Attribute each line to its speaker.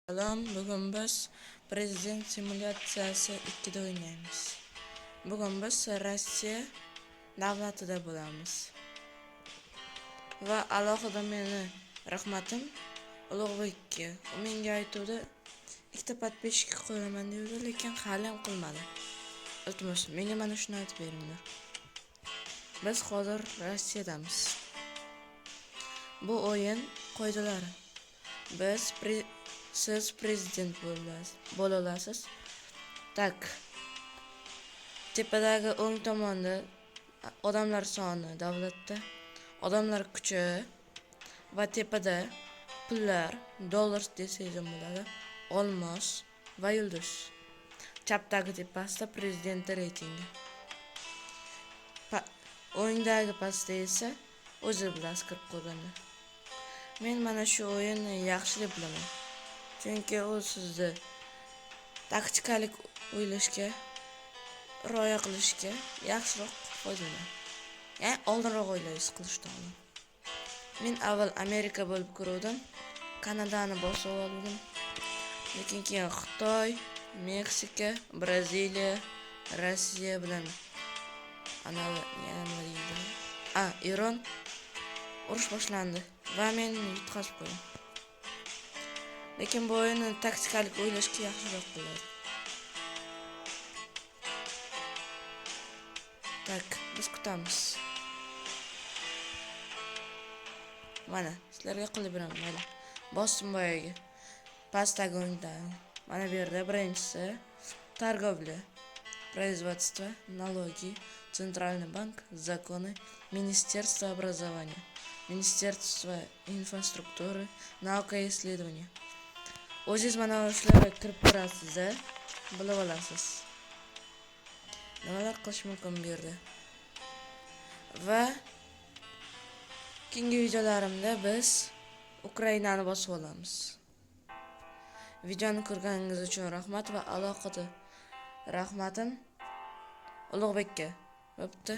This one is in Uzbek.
Speaker 1: Salom, bugun biz prezident simulyatsiyasi 2 da o'ynaymiz. Bugun biz Rossiya davlatida bo'lamiz. Va alohida meni rahmatim Ulug'bekka. U menga aytdi, ikkita podpishka qo'yaman dedi, lekin hali ham qilmadi. Iltimos, menga mana shuni aytib beringlar. Biz hozir Rossiyadamiz. Bu o'yin qoidalari. Siz prezident bo'la olasiz. Tak. Tepadagi o'ng tomonda odamlar soni davlatda, odamlar kuchi va tepada pullar, dollar desangiz ham bo'ladi, olmos va yulduz. Chapdagi tepasida prezident reytingi. O'ngdagi pastda esa o'zi bilasiz kirib qo'yganda. Men mana shu o'yinni yaxshi deb bilaman. Chunki u sizni taktikalik o'ylashga, rioya qilishga yaxshiroq foydalanadi. Ya'ni oldinroq o'ylaysiz qilishdan. Men avval Amerika bo'lib ko'rdim, Kanadani bosib oldim. Lekin keyin Xitoy, Meksika, Braziliya, Rossiya bilan Eron urush boshlandi va men yutqazib qo'ydim. Lekin bu o'yinni taktikalik o'ylashga yaxshiroq bo'ladi. Tak, biz kutamiz. Mana, sizlarga qilib beraman, mayli. Bosdim boyagi. Pastdagi o'ngda. Mana bu yerda birinchisi торговля, производство, налоги, Центральный банк, законы, Министерство образования, Министерство инфраструктуры, наука и исследования. O'zingiz mana shularga kirib ko'rasiz, bilib olasiz. Nimalar qilish mumkin bu yerda. Va keyingi videolarimda biz Ukrainani bosib olamiz. Videoni ko'rganingiz uchun rahmat va alohida rahmatim Ulug'bekka. Bo'pti.